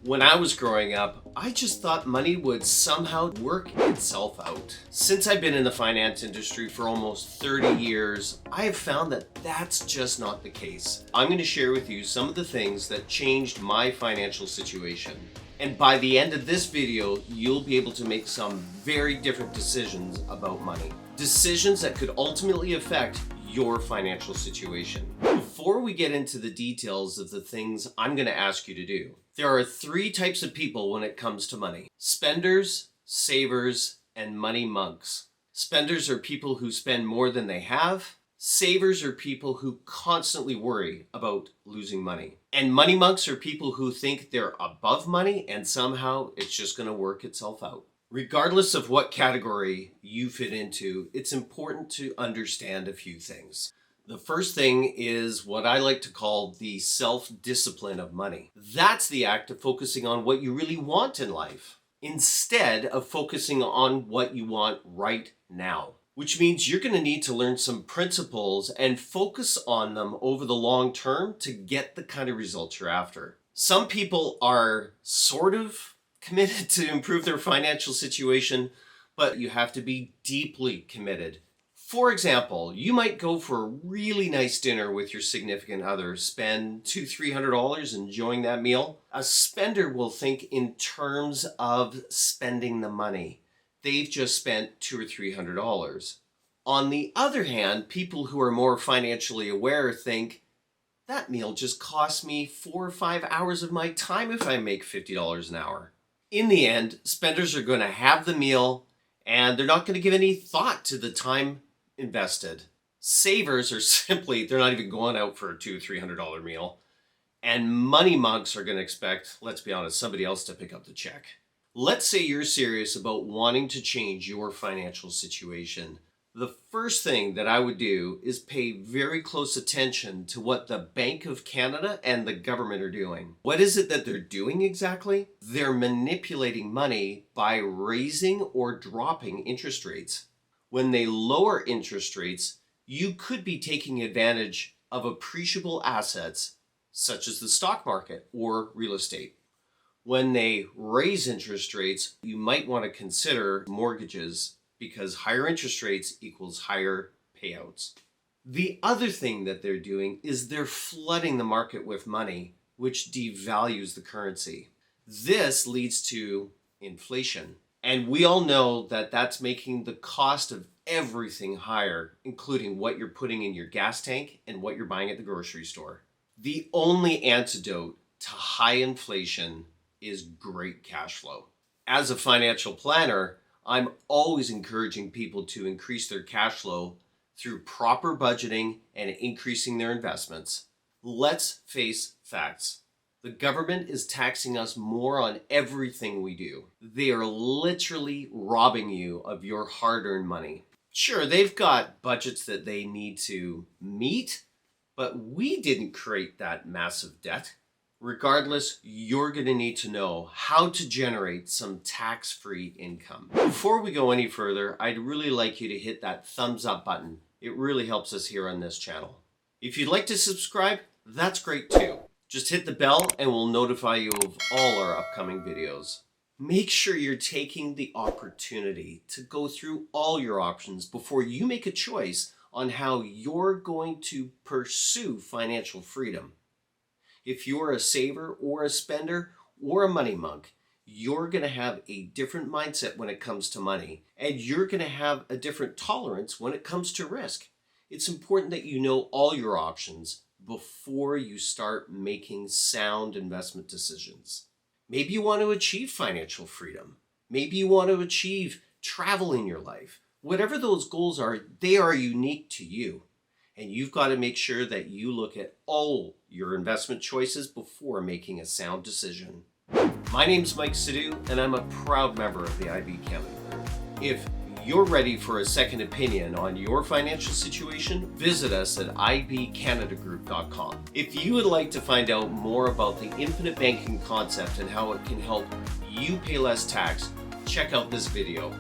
When I was growing up, I just thought money would somehow work itself out. Since I've been in the finance industry for almost 30 years, I have found that that's just not the case. I'm going to share with you some of the things that changed my financial situation. And by the end of this video, you'll be able to make some very different decisions about money. Decisions that could ultimately affect your financial situation. Before we get into the details of the things I'm going to ask you to do, there are three types of people when it comes to money: spenders, savers, and money monks. Spenders are people who spend more than they have. Savers are people who constantly worry about losing money. And money monks are people who think they're above money and somehow it's just going to work itself out. Regardless of what category you fit into, it's important to understand a few things. The first thing is what I like to call the self-discipline of money. That's the act of focusing on what you really want in life, instead of focusing on what you want right now. Which means you're going to need to learn some principles and focus on them over the long term to get the kind of results you're after. Some people are sort of committed to improve their financial situation, but you have to be deeply committed. For example, you might go for a really nice dinner with your significant other, spend $200-300 enjoying that meal. A spender will think in terms of spending the money. They've just spent $200 or $300. On the other hand, people who are more financially aware think, that meal just cost me 4 or 5 hours of my time if I make $50 an hour. In the end, spenders are going to have the meal and they're not going to give any thought to the time invested. Savers are simply, they're not even going out for a $200 or $300 meal. And money monks are going to expect, let's be honest, somebody else to pick up the check. Let's say you're serious about wanting to change your financial situation. The first thing that I would do is pay very close attention to what the Bank of Canada and the government are doing. What is it that they're doing exactly? They're manipulating money by raising or dropping interest rates. When they lower interest rates, you could be taking advantage of appreciable assets such as the stock market or real estate. When they raise interest rates, you might want to consider mortgages because higher interest rates equals higher payouts. The other thing that they're doing is they're flooding the market with money, which devalues the currency. This leads to inflation. And we all know that that's making the cost of everything higher, including what you're putting in your gas tank and what you're buying at the grocery store. The only antidote to high inflation is great cash flow. As a financial planner, I'm always encouraging people to increase their cash flow through proper budgeting and increasing their investments. Let's face facts. The government is taxing us more on everything we do. They are literally robbing you of your hard-earned money. Sure, they've got budgets that they need to meet, but we didn't create that massive debt. Regardless, you're going to need to know how to generate some tax-free income. Before we go any further, I'd really like you to hit that thumbs up button. It really helps us here on this channel. If you'd like to subscribe, that's great too. Just hit the bell and we'll notify you of all our upcoming videos. Make sure you're taking the opportunity to go through all your options before you make a choice on how you're going to pursue financial freedom. If you're a saver or a spender or a money monk, you're going to have a different mindset when it comes to money, and you're going to have a different tolerance when it comes to risk. It's important that you know all your options before you start making sound investment decisions. Maybe you want to achieve financial freedom. Maybe you want to achieve travel in your life. Whatever those goals are, they are unique to you. And you've got to make sure that you look at all your investment choices before making a sound decision. My name's Mike Sidhu, and I'm a proud member of the IBCanada Group. If you're ready for a second opinion on your financial situation, visit us at IBCanadaGroup.com. If you would like to find out more about the infinite banking concept and how it can help you pay less tax, check out this video.